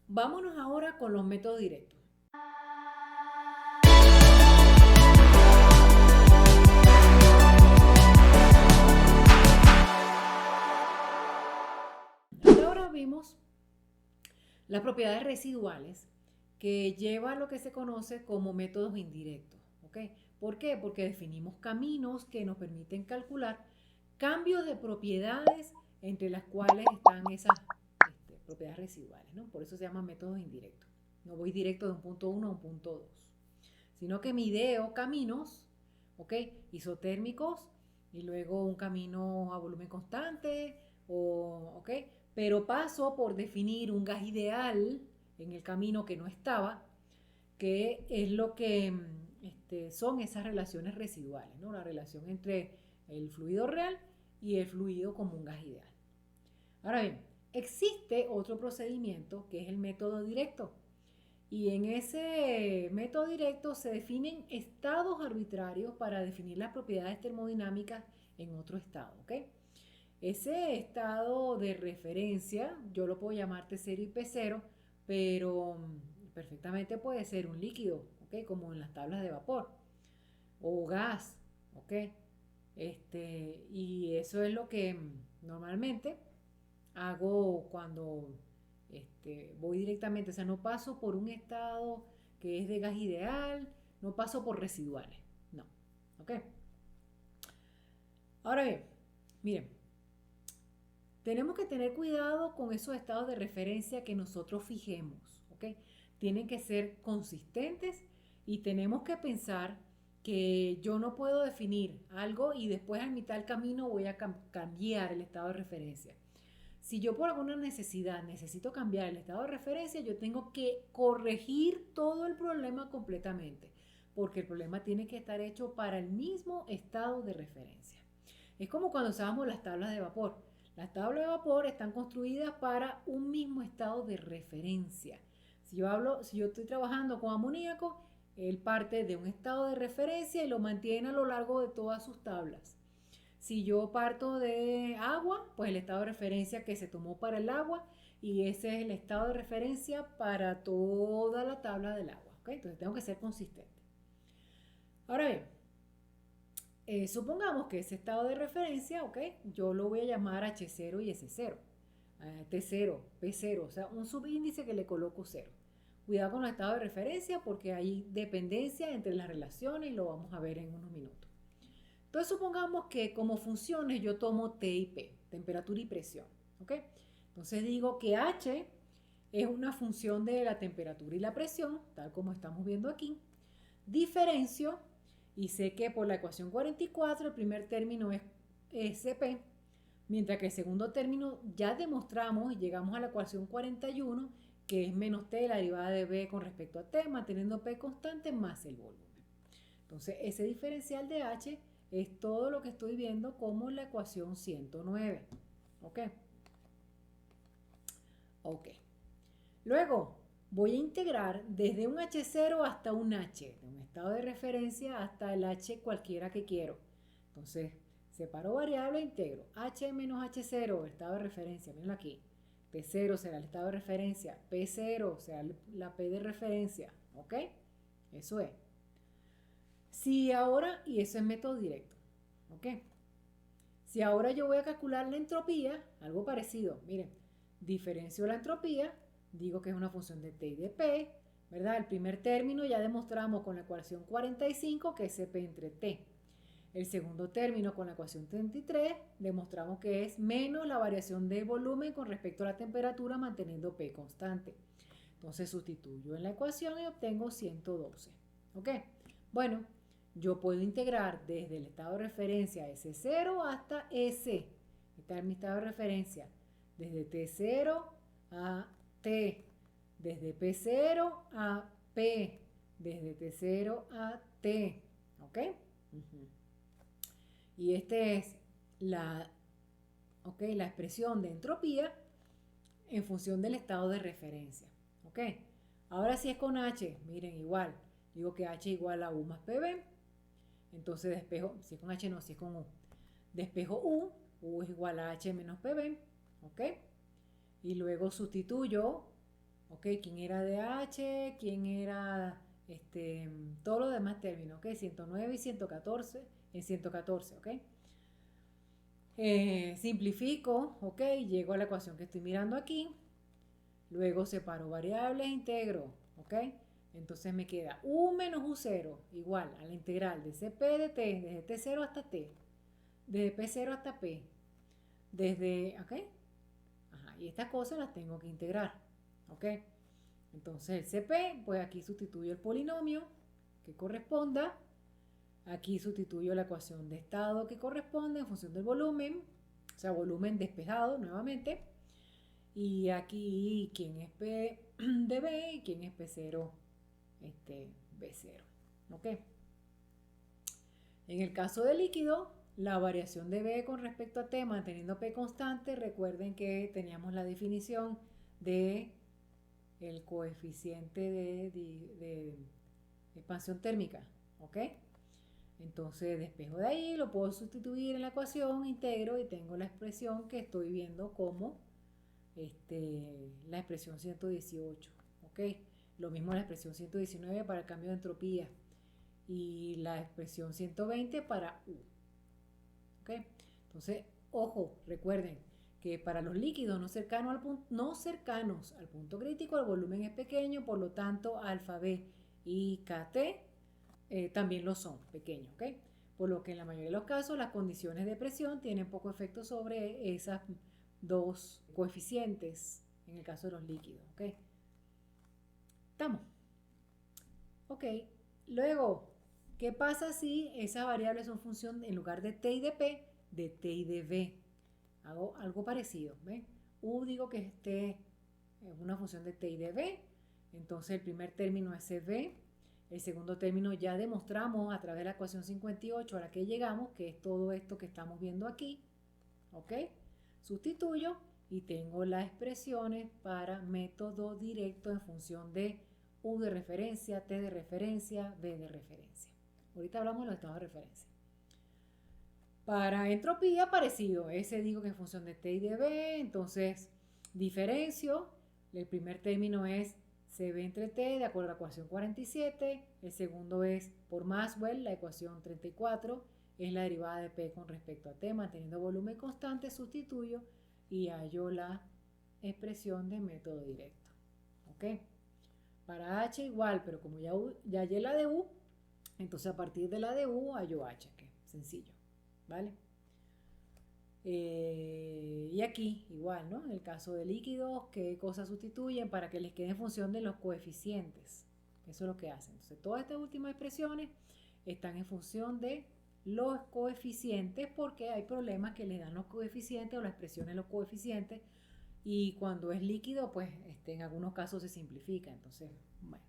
Vámonos ahora con los métodos directos. Hasta ahora vimos las propiedades residuales que lleva a lo que se conoce como métodos indirectos. ¿Ok? ¿Por qué? Porque definimos caminos que nos permiten calcular cambios de propiedades entre las cuales están esas propiedades residuales, ¿no? Por eso se llaman métodos indirectos. No voy directo de un punto 1 a un punto 2, sino que mideo caminos, ¿ok? Isotérmicos y luego un camino a volumen constante, ¿ok? Pero paso por definir un gas ideal en el camino que no estaba, que es lo que son esas relaciones residuales, ¿no? La relación entre el fluido real y el fluido como un gas ideal. Ahora bien, existe otro procedimiento que es el método directo. Y en ese método directo se definen estados arbitrarios para definir las propiedades termodinámicas en otro estado, ¿ok? Ese estado de referencia, yo lo puedo llamar T0 y P0, pero perfectamente puede ser un líquido, ¿ok? Como en las tablas de vapor, o gas, ¿ok? Y eso es lo que normalmente hago cuando voy directamente, o sea, no paso por un estado que es de gas ideal, no paso por residuales, no, ¿ok? Ahora bien, miren, tenemos que tener cuidado con esos estados de referencia que nosotros fijemos, ¿ok? Tienen que ser consistentes y tenemos que pensar que yo no puedo definir algo y después a mitad del camino voy a cambiar el estado de referencia. Si yo por alguna necesidad necesito cambiar el estado de referencia, yo tengo que corregir todo el problema completamente, porque el problema tiene que estar hecho para el mismo estado de referencia. Es como cuando usábamos las tablas de vapor. Las tablas de vapor están construidas para un mismo estado de referencia. Si yo estoy trabajando con amoníaco, él parte de un estado de referencia y lo mantiene a lo largo de todas sus tablas. Si yo parto de agua, pues el estado de referencia que se tomó para el agua y ese es el estado de referencia para toda la tabla del agua. ¿Okay? Entonces tengo que ser consistente. Ahora bien, supongamos que ese estado de referencia, ¿ok? Yo lo voy a llamar H0 y S0, T0, P0, o sea, un subíndice que le coloco 0. Cuidado con los estados de referencia porque hay dependencia entre las relaciones y lo vamos a ver en unos minutos. Entonces supongamos que como funciones yo tomo T y P, temperatura y presión, ¿ok? Entonces digo que H es una función de la temperatura y la presión, tal como estamos viendo aquí. Diferencio y sé que por la ecuación 44 el primer término es SP, mientras que el segundo término ya demostramos y llegamos a la ecuación 41 que es menos T la derivada de B con respecto a T, manteniendo P constante más el volumen. Entonces ese diferencial de H es todo lo que estoy viendo como la ecuación 109. ¿Ok? Ok. Luego voy a integrar desde un H0 hasta un H, de un estado de referencia hasta el H cualquiera que quiero. Entonces, separo variable e integro. H menos H0, el estado de referencia, mírenlo aquí. P0 será el estado de referencia, P0 será la P de referencia. ¿Ok? Eso es. Si ahora, y eso es método directo. ¿Ok? Si ahora yo voy a calcular la entropía, algo parecido, miren, diferencio la entropía, digo que es una función de T y de P, ¿verdad? El primer término ya demostramos con la ecuación 45 que es CP entre T. El segundo término con la ecuación 33 demostramos que es menos la variación de volumen con respecto a la temperatura manteniendo P constante. Entonces sustituyo en la ecuación y obtengo 112. ¿Ok? Bueno, yo puedo integrar desde el estado de referencia S0 hasta S. Este es mi estado de referencia. Desde T0 a T. Desde P0 a P. Desde T0 a T. ¿Ok? Y esta es la expresión de entropía en función del estado de referencia. ¿Ok? Ahora si es con H, miren igual. Digo que H igual a U más PB. Entonces despejo, si es con H no, si es con U. Despejo U es igual a H menos PB. ¿Ok? Y luego sustituyo ¿ok? ¿Quién era DH? ¿Quién era todos los demás términos? ¿Ok? 109 y 114 en 114, ¿ok? Simplifico, ¿ok? Llego a la ecuación que estoy mirando aquí. Luego separo variables e integro, ¿ok? Entonces me queda U menos U0 igual a la integral de CP de T, desde T0 hasta T, desde P0 hasta P, desde, ¿ok? Ajá, y estas cosas las tengo que integrar, ¿ok? Entonces el CP, pues aquí sustituyo el polinomio que corresponda, aquí sustituyo la ecuación de estado que corresponde en función del volumen, o sea, volumen despejado nuevamente, y aquí quién es P de B y quién es P0 B0, ¿ok? En el caso de líquido, la variación de B con respecto a T manteniendo P constante, recuerden que teníamos la definición de el coeficiente de expansión térmica, ¿ok? Entonces despejo de ahí, lo puedo sustituir en la ecuación, integro y tengo la expresión que estoy viendo como la expresión 118, ¿ok? Lo mismo la expresión 119 para el cambio de entropía y la expresión 120 para U, ¿ok? Entonces, ojo, recuerden que para los líquidos no cercanos al punto crítico el volumen es pequeño, por lo tanto alfa B y KT también lo son, pequeños, ¿ok? Por lo que en la mayoría de los casos las condiciones de presión tienen poco efecto sobre esas dos coeficientes en el caso de los líquidos, ¿ok? ¿Estamos? Ok. Luego, ¿qué pasa si esas variables son función en lugar de T y de P, de T y de B? Hago algo parecido, ¿ves? U digo que es una función de T y de B, entonces el primer término es CB, el segundo término ya demostramos a través de la ecuación 58 a la que llegamos, que es todo esto que estamos viendo aquí, ¿ok? Sustituyo y tengo las expresiones para método directo en función de U de referencia, T de referencia, B de referencia. Ahorita hablamos de los estados de referencia. Para entropía, parecido. Ese digo que es función de T y de B, entonces diferencio. El primer término es CB entre T de acuerdo a la ecuación 47. El segundo es por Maxwell, la ecuación 34. Es la derivada de P con respecto a T, manteniendo volumen constante, sustituyo y hallo la expresión de método directo. ¿Ok? Para H igual, pero como ya hallé la de U, entonces a partir de la de U hallo H, que es sencillo. ¿Vale? Y aquí igual, ¿no? En el caso de líquidos, ¿qué cosas sustituyen para que les quede en función de los coeficientes? Eso es lo que hacen. Entonces, todas estas últimas expresiones están en función de los coeficientes porque hay problemas que les dan los coeficientes o las expresiones de los coeficientes y cuando es líquido, pues en algunos casos se simplifica. Entonces, bueno,